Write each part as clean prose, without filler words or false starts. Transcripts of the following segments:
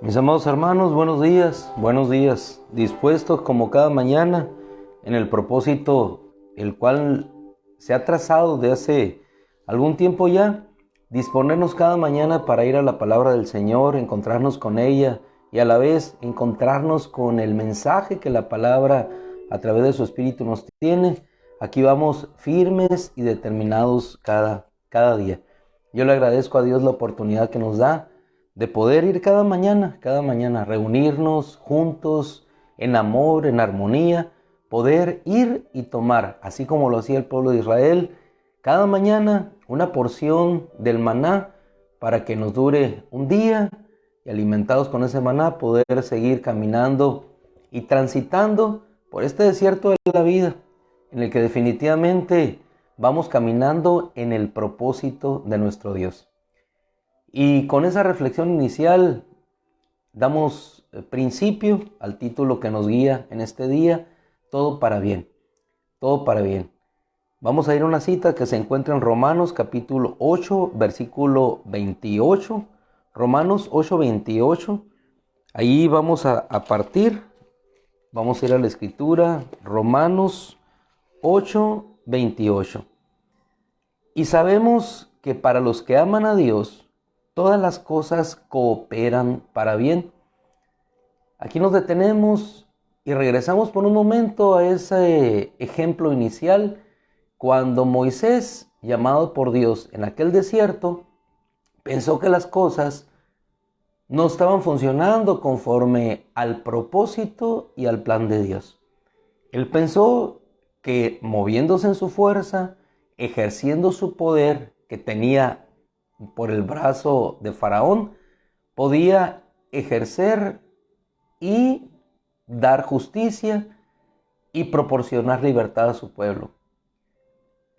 Mis amados hermanos, buenos días, dispuestos como cada mañana en el propósito el cual se ha trazado de hace algún tiempo ya, disponernos cada mañana para ir a la palabra del Señor, encontrarnos con ella y a la vez encontrarnos con el mensaje que la palabra a través de su Espíritu nos tiene. Aquí vamos firmes y determinados cada día. Yo le agradezco a Dios la oportunidad que nos da de poder ir cada mañana, reunirnos juntos en amor, en armonía, poder ir y tomar, así como lo hacía el pueblo de Israel, cada mañana una porción del maná para que nos dure un día y alimentados con ese maná poder seguir caminando y transitando por este desierto de la vida, en el que definitivamente vamos caminando en el propósito de nuestro Dios. Y con esa reflexión inicial damos principio al título que nos guía en este día, todo para bien, todo para bien. Vamos a ir a una cita que se encuentra en Romanos capítulo 8, versículo 28, Romanos 8, 28. Ahí vamos a partir, vamos a ir a la escritura, Romanos 8, 28. Y sabemos que para los que aman a Dios, todas las cosas cooperan para bien. Aquí nos detenemos y regresamos por un momento a ese ejemplo inicial, cuando Moisés, llamado por Dios en aquel desierto, pensó que las cosas no estaban funcionando conforme al propósito y al plan de Dios. Él pensó que moviéndose en su fuerza, ejerciendo su poder que tenía por el brazo de Faraón, podía ejercer y dar justicia y proporcionar libertad a su pueblo.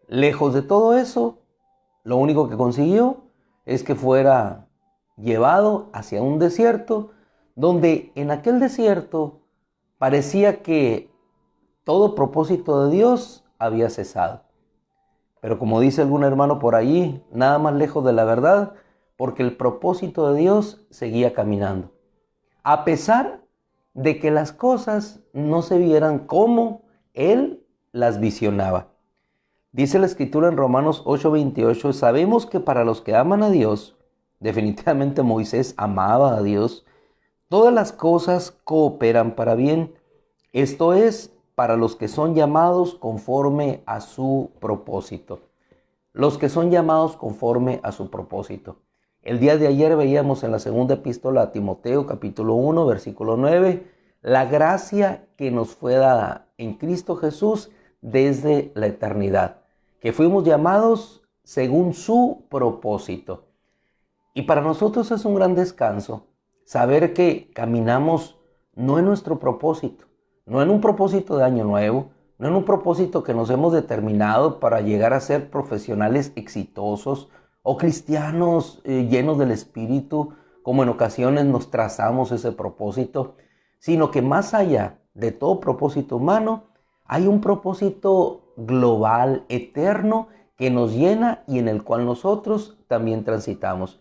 Lejos de todo eso, lo único que consiguió es que fuera llevado hacia un desierto, donde en aquel desierto parecía que todo propósito de Dios había cesado. Pero como dice algún hermano por allí, nada más lejos de la verdad, porque el propósito de Dios seguía caminando. A pesar de que las cosas no se vieran como Él las visionaba. Dice la Escritura en Romanos 8:28, sabemos que para los que aman a Dios, definitivamente Moisés amaba a Dios, todas las cosas cooperan para bien. Esto es, para los que son llamados conforme a su propósito. Los que son llamados conforme a su propósito. El día de ayer veíamos en la segunda epístola a Timoteo, capítulo 1, versículo 9, la gracia que nos fue dada en Cristo Jesús desde la eternidad, que fuimos llamados según su propósito. Y para nosotros es un gran descanso saber que caminamos no en nuestro propósito, no en un propósito de año nuevo, no en un propósito que nos hemos determinado para llegar a ser profesionales exitosos o cristianos llenos del Espíritu, como en ocasiones nos trazamos ese propósito, sino que más allá de todo propósito humano, hay un propósito global, eterno, que nos llena y en el cual nosotros también transitamos.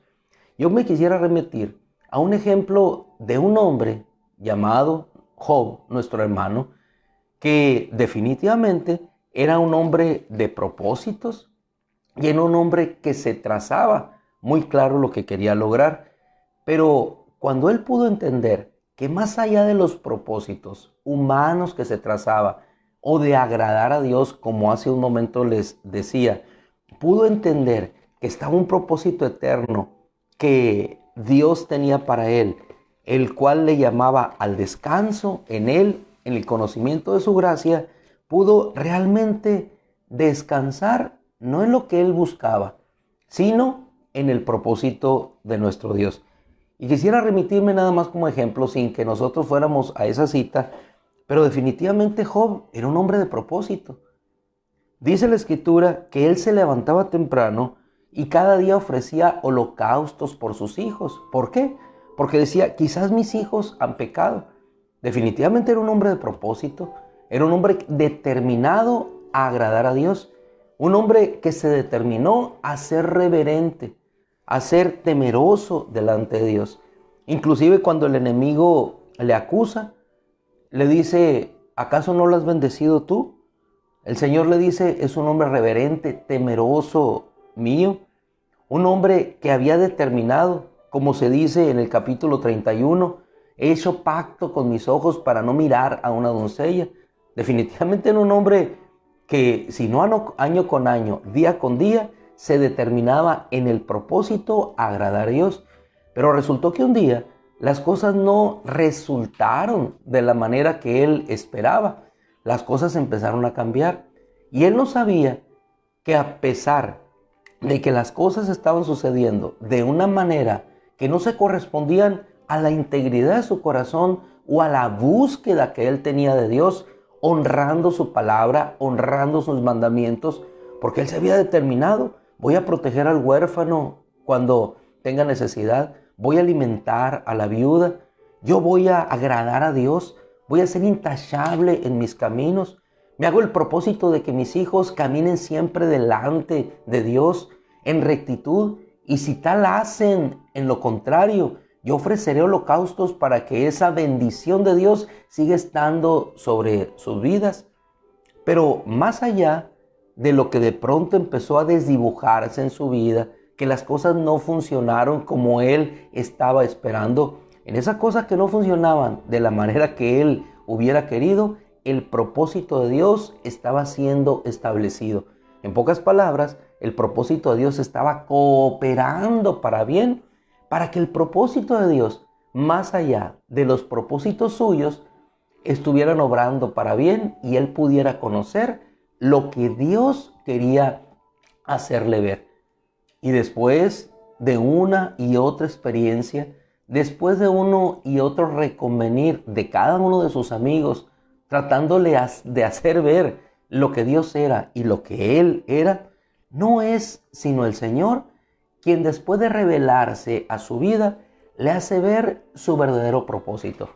Yo me quisiera remitir a un ejemplo de un hombre llamado Job, nuestro hermano, que definitivamente era un hombre de propósitos y era un hombre que se trazaba muy claro lo que quería lograr. Pero cuando él pudo entender que más allá de los propósitos humanos que se trazaba o de agradar a Dios, como hace un momento les decía, pudo entender que estaba un propósito eterno que Dios tenía para él, el cual le llamaba al descanso en él, en el conocimiento de su gracia, pudo realmente descansar no en lo que él buscaba, sino en el propósito de nuestro Dios. Y quisiera remitirme nada más como ejemplo, sin que nosotros fuéramos a esa cita, pero definitivamente Job era un hombre de propósito. Dice la Escritura que él se levantaba temprano y cada día ofrecía holocaustos por sus hijos. ¿Por qué? Porque decía, quizás mis hijos han pecado. Definitivamente era un hombre de propósito, era un hombre determinado a agradar a Dios, un hombre que se determinó a ser reverente, a ser temeroso delante de Dios. Inclusive cuando el enemigo le acusa, le dice, ¿acaso no lo has bendecido tú? El Señor le dice, es un hombre reverente, temeroso mío, un hombre que había determinado, como se dice en el capítulo 31, he hecho pacto con mis ojos para no mirar a una doncella. Definitivamente era un hombre que, si no año con año, día con día, se determinaba en el propósito a agradar a Dios. Pero resultó que un día las cosas no resultaron de la manera que él esperaba. Las cosas empezaron a cambiar. Y él no sabía que a pesar de que las cosas estaban sucediendo de una manera que no se correspondían a la integridad de su corazón o a la búsqueda que él tenía de Dios, honrando su palabra, honrando sus mandamientos, porque él se había determinado, voy a proteger al huérfano cuando tenga necesidad, voy a alimentar a la viuda, yo voy a agradar a Dios, voy a ser intachable en mis caminos, me hago el propósito de que mis hijos caminen siempre delante de Dios en rectitud, y si tal hacen en lo contrario, yo ofreceré holocaustos para que esa bendición de Dios siga estando sobre sus vidas. Pero más allá de lo que de pronto empezó a desdibujarse en su vida, que las cosas no funcionaron como él estaba esperando, en esas cosas que no funcionaban de la manera que él hubiera querido, el propósito de Dios estaba siendo establecido. En pocas palabras, el propósito de Dios estaba cooperando para bien, para que el propósito de Dios, más allá de los propósitos suyos, estuvieran obrando para bien y él pudiera conocer lo que Dios quería hacerle ver. Y después de una y otra experiencia, después de uno y otro reconvenir de cada uno de sus amigos, tratándole de hacer ver lo que Dios era y lo que él era, no es sino el Señor quien después de revelarse a su vida, le hace ver su verdadero propósito.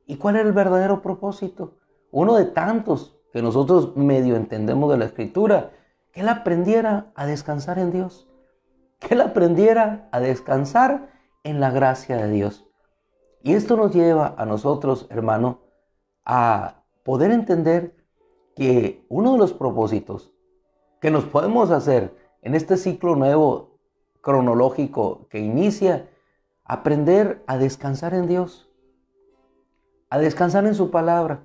¿Y cuál es el verdadero propósito? Uno de tantos que nosotros medio entendemos de la Escritura, que él aprendiera a descansar en Dios, que él aprendiera a descansar en la gracia de Dios. Y esto nos lleva a nosotros, hermano, a poder entender que uno de los propósitos que nos podemos hacer en este ciclo nuevo cronológico que inicia, aprender a descansar en Dios, a descansar en su palabra,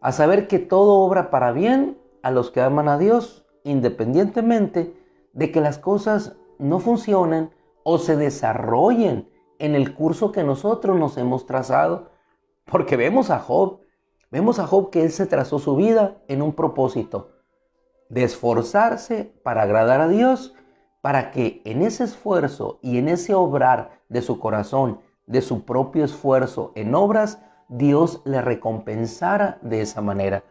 a saber que todo obra para bien a los que aman a Dios, independientemente de que las cosas no funcionen o se desarrollen en el curso que nosotros nos hemos trazado. Porque vemos a Job que él se trazó su vida en un propósito de esforzarse para agradar a Dios, para que en ese esfuerzo y en ese obrar de su corazón, de su propio esfuerzo en obras, Dios le recompensara de esa manera.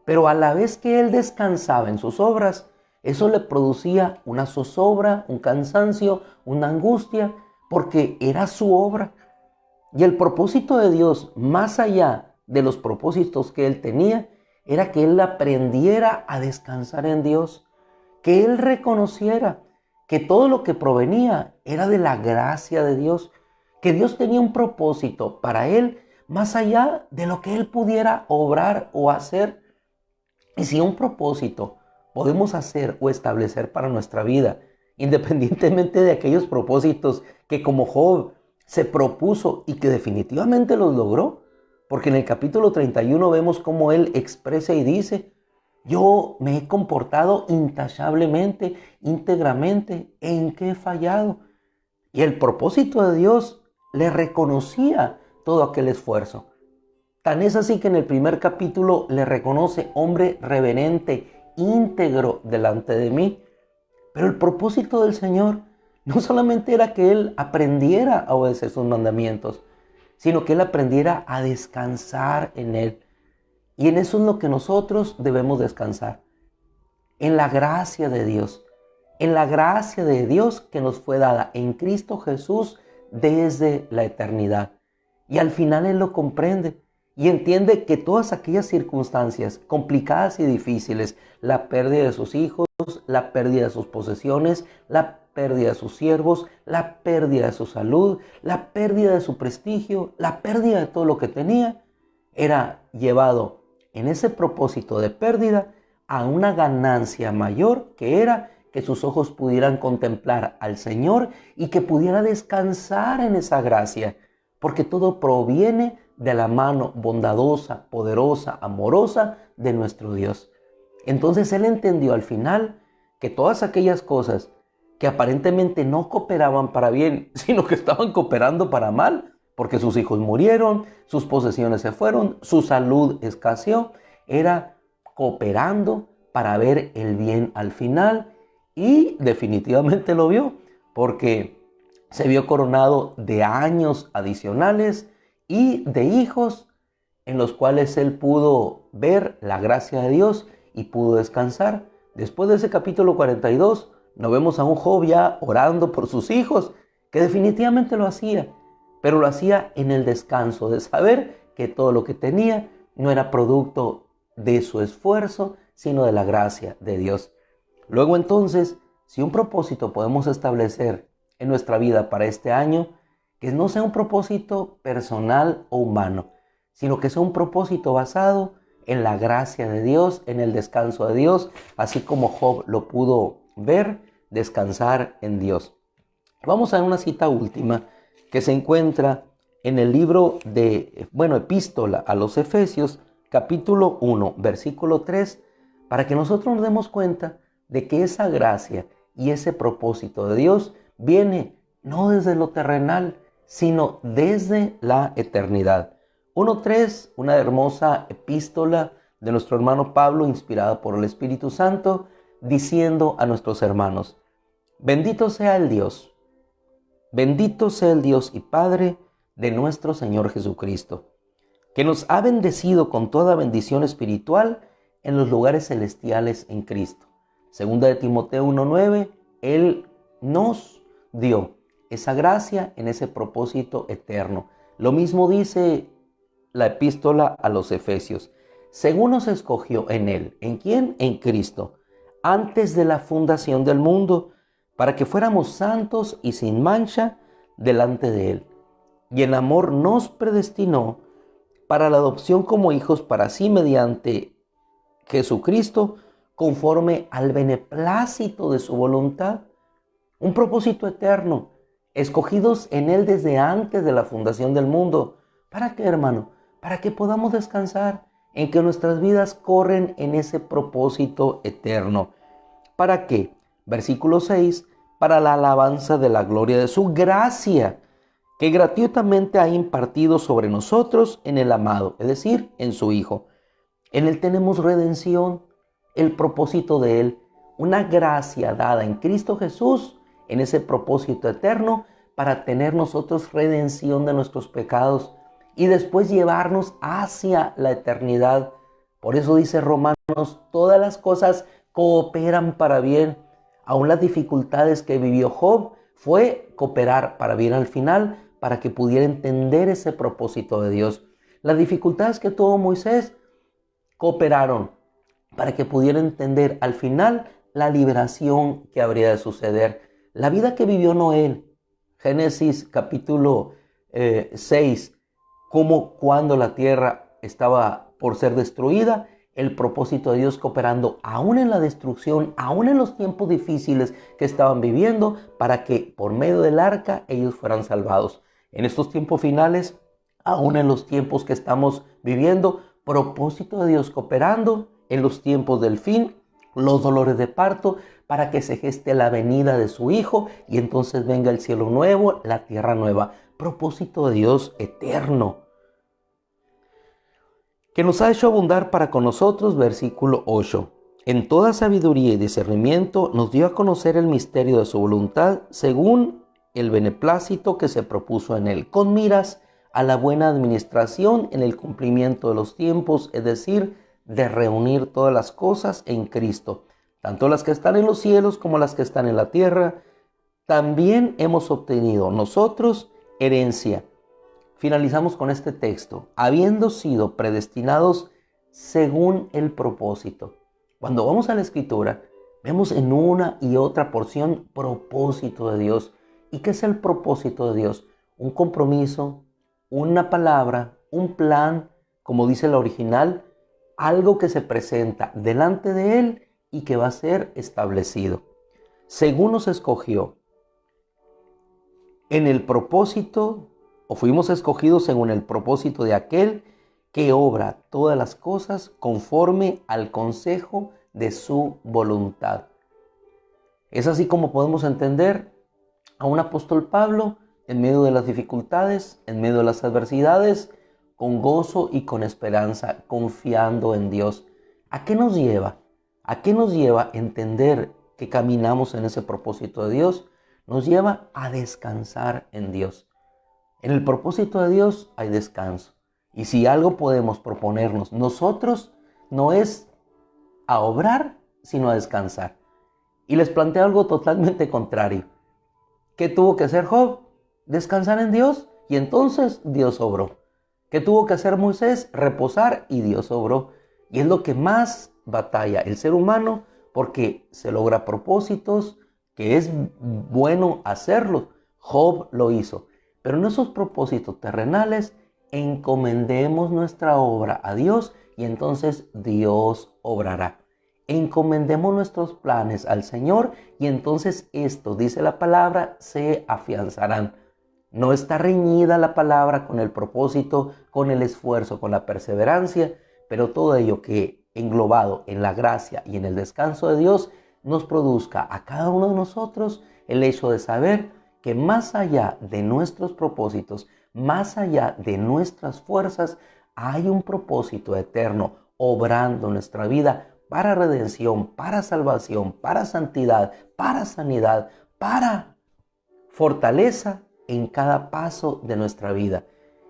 Pero a la vez que él descansaba en sus obras, eso le producía una zozobra, un cansancio, una angustia, porque era su obra. Y el propósito de Dios, más allá de los propósitos que él tenía, era que él aprendiera a descansar en Dios, que él reconociera que todo lo que provenía era de la gracia de Dios, que Dios tenía un propósito para él más allá de lo que él pudiera obrar o hacer. Y si un propósito podemos hacer o establecer para nuestra vida, independientemente de aquellos propósitos que como Job se propuso y que definitivamente los logró, porque en el capítulo 31 vemos cómo él expresa y dice, Yo me he comportado intachablemente, íntegramente. ¿En qué he fallado? Y el propósito de Dios le reconocía todo aquel esfuerzo. Tan es así que en el primer capítulo le reconoce hombre reverente, íntegro delante de mí. Pero el propósito del Señor no solamente era que él aprendiera a obedecer sus mandamientos, sino que él aprendiera a descansar en él. Y en eso es lo que nosotros debemos descansar, en la gracia de Dios, en la gracia de Dios que nos fue dada en Cristo Jesús desde la eternidad. Y al final Él lo comprende y entiende que todas aquellas circunstancias complicadas y difíciles, la pérdida de sus hijos, la pérdida de sus posesiones, la pérdida de sus siervos, la pérdida de su salud, la pérdida de su prestigio, la pérdida de todo lo que tenía, era llevado en ese propósito de pérdida a una ganancia mayor, que era que sus ojos pudieran contemplar al Señor y que pudiera descansar en esa gracia, porque todo proviene de la mano bondadosa, poderosa, amorosa de nuestro Dios. Entonces él entendió al final que todas aquellas cosas que aparentemente no cooperaban para bien, sino que estaban cooperando para mal, porque sus hijos murieron, sus posesiones se fueron, su salud escaseó, era cooperando para ver el bien al final, y definitivamente lo vio, porque se vio coronado de años adicionales y de hijos en los cuales él pudo ver la gracia de Dios y pudo descansar. Después de ese capítulo 42, nos vemos a un Job ya orando por sus hijos, que definitivamente lo hacía, pero lo hacía en el descanso de saber que todo lo que tenía no era producto de su esfuerzo, sino de la gracia de Dios. Luego entonces, si un propósito podemos establecer en nuestra vida para este año, que no sea un propósito personal o humano, sino que sea un propósito basado en la gracia de Dios, en el descanso de Dios, así como Job lo pudo ver, descansar en Dios. Vamos a una cita última que se encuentra en el libro de, epístola a los Efesios, capítulo 1, versículo 3, para que nosotros nos demos cuenta de que esa gracia y ese propósito de Dios viene no desde lo terrenal, sino desde la eternidad. 1.3, una hermosa epístola de nuestro hermano Pablo, inspirada por el Espíritu Santo, diciendo a nuestros hermanos: bendito sea el Dios y Padre de nuestro Señor Jesucristo, que nos ha bendecido con toda bendición espiritual en los lugares celestiales en Cristo. Segunda de Timoteo 1.9, Él nos dio esa gracia en ese propósito eterno. Lo mismo dice la epístola a los Efesios: según nos escogió en Él. ¿En quién? En Cristo, antes de la fundación del mundo, para que fuéramos santos y sin mancha delante de Él. Y en amor nos predestinó para la adopción como hijos para sí mediante Jesucristo, conforme al beneplácito de su voluntad. Un propósito eterno, escogidos en Él desde antes de la fundación del mundo. ¿Para qué, hermano? Para que podamos descansar en que nuestras vidas corren en ese propósito eterno. ¿Para qué? Versículo 6, para la alabanza de la gloria de su gracia, que gratuitamente ha impartido sobre nosotros en el amado, es decir, en su Hijo. En Él tenemos redención, el propósito de Él, una gracia dada en Cristo Jesús, en ese propósito eterno, para tener nosotros redención de nuestros pecados y después llevarnos hacia la eternidad. Por eso dice Romanos, todas las cosas cooperan para bien. Aún las dificultades que vivió Job fue cooperar para bien al final, para que pudiera entender ese propósito de Dios. Las dificultades que tuvo Moisés cooperaron para que pudiera entender al final la liberación que habría de suceder. La vida que vivió Noé, Génesis capítulo 6, como cuando la tierra estaba por ser destruida, el propósito de Dios cooperando aún en la destrucción, aún en los tiempos difíciles que estaban viviendo, para que por medio del arca ellos fueran salvados. En estos tiempos finales, aún en los tiempos que estamos viviendo, propósito de Dios cooperando en los tiempos del fin, los dolores de parto, para que se geste la venida de su Hijo y entonces venga el cielo nuevo, la tierra nueva. Propósito de Dios eterno, que nos ha hecho abundar para con nosotros, versículo 8. En toda sabiduría y discernimiento nos dio a conocer el misterio de su voluntad, según el beneplácito que se propuso en él, con miras a la buena administración en el cumplimiento de los tiempos, es decir, de reunir todas las cosas en Cristo, tanto las que están en los cielos como las que están en la tierra. También hemos obtenido nosotros herencia. Finalizamos con este texto, habiendo sido predestinados según el propósito. Cuando vamos a la Escritura, vemos en una y otra porción propósito de Dios. ¿Y qué es el propósito de Dios? Un compromiso, una palabra, un plan, como dice la original, algo que se presenta delante de Él y que va a ser establecido. Según nos escogió en el propósito, o fuimos escogidos según el propósito de aquel que obra todas las cosas conforme al consejo de su voluntad. Es así como podemos entender a un apóstol Pablo en medio de las dificultades, en medio de las adversidades, con gozo y con esperanza, confiando en Dios. ¿A qué nos lleva? ¿A qué nos lleva entender que caminamos en ese propósito de Dios? Nos lleva a descansar en Dios. En el propósito de Dios hay descanso. Y si algo podemos proponernos nosotros, no es a obrar, sino a descansar. Y les planteo algo totalmente contrario. ¿Qué tuvo que hacer Job? Descansar en Dios, y entonces Dios obró. ¿Qué tuvo que hacer Moisés? Reposar, y Dios obró. Y es lo que más batalla el ser humano, porque se logra propósitos, que es bueno hacerlo. Job lo hizo. Pero en esos propósitos terrenales, encomendemos nuestra obra a Dios y entonces Dios obrará. Encomendemos nuestros planes al Señor y entonces estos, dice la palabra, se afianzarán. No está reñida la palabra con el propósito, con el esfuerzo, con la perseverancia, pero todo ello que englobado en la gracia y en el descanso de Dios nos produzca a cada uno de nosotros el hecho de saber que más allá de nuestros propósitos, más allá de nuestras fuerzas, hay un propósito eterno obrando en nuestra vida para redención, para salvación, para santidad, para sanidad, para fortaleza en cada paso de nuestra vida.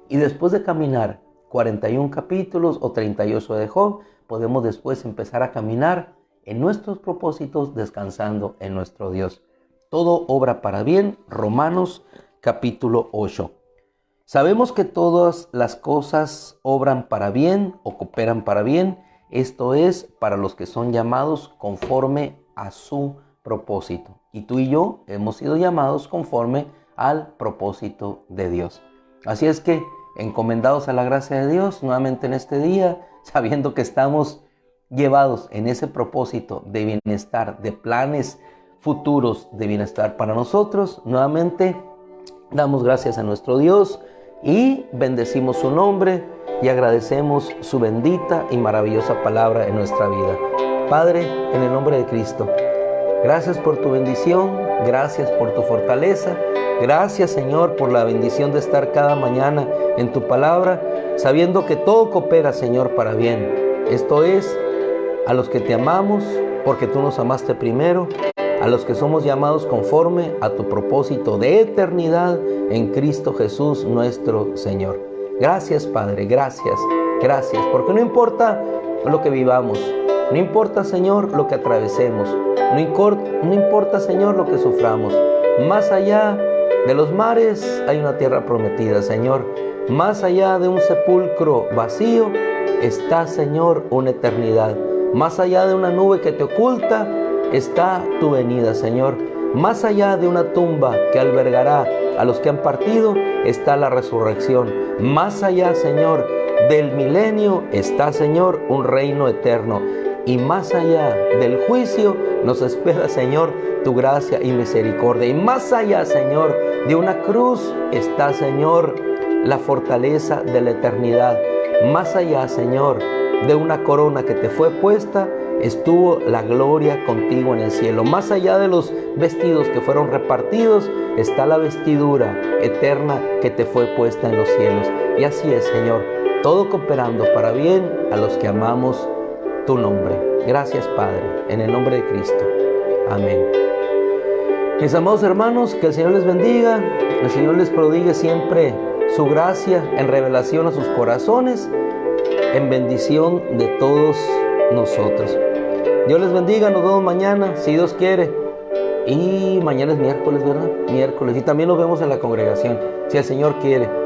Y después de caminar 41 capítulos o 38 de Job, podemos después empezar a caminar en nuestros propósitos descansando en nuestro Dios. Todo obra para bien, Romanos capítulo 8. Sabemos que todas las cosas obran para bien o cooperan para bien, esto es, para los que son llamados conforme a su propósito. Y tú y yo hemos sido llamados conforme al propósito de Dios. Así es que, encomendados a la gracia de Dios, nuevamente en este día, sabiendo que estamos llevados en ese propósito de bienestar, de planes futuros de bienestar para nosotros, nuevamente damos gracias a nuestro Dios y bendecimos su nombre y agradecemos su bendita y maravillosa palabra en nuestra vida. Padre, en el nombre de Cristo, gracias por tu bendición, gracias por tu fortaleza, gracias Señor por la bendición de estar cada mañana en tu palabra, sabiendo que todo coopera Señor para bien. Esto es, a los que te amamos, porque tú nos amaste primero, a los que somos llamados conforme a tu propósito de eternidad en Cristo Jesús nuestro Señor. Gracias Padre, gracias, porque no importa lo que vivamos, no importa Señor lo que atravesemos, no importa Señor lo que suframos, más allá de los mares hay una tierra prometida Señor, más allá de un sepulcro vacío está Señor una eternidad, más allá de una nube que te oculta está tu venida, Señor. Más allá de una tumba que albergará a los que han partido, está la resurrección. Más allá, Señor, del milenio está, Señor, un reino eterno. Y más allá del juicio nos espera, Señor, tu gracia y misericordia. Y más allá, Señor, de una cruz está, Señor, la fortaleza de la eternidad. Más allá, Señor, de una corona que te fue puesta, estuvo la gloria contigo en el cielo. Más allá de los vestidos que fueron repartidos, está la vestidura eterna que te fue puesta en los cielos. Y así es, Señor, todo cooperando para bien a los que amamos tu nombre. Gracias, Padre, en el nombre de Cristo. Amén. Mis amados hermanos, que el Señor les bendiga, el Señor les prodigue siempre su gracia en revelación a sus corazones, en bendición de todos nosotros. Dios les bendiga, nos vemos mañana, si Dios quiere. Y mañana es miércoles, ¿verdad? Miércoles. Y también nos vemos en la congregación, si el Señor quiere.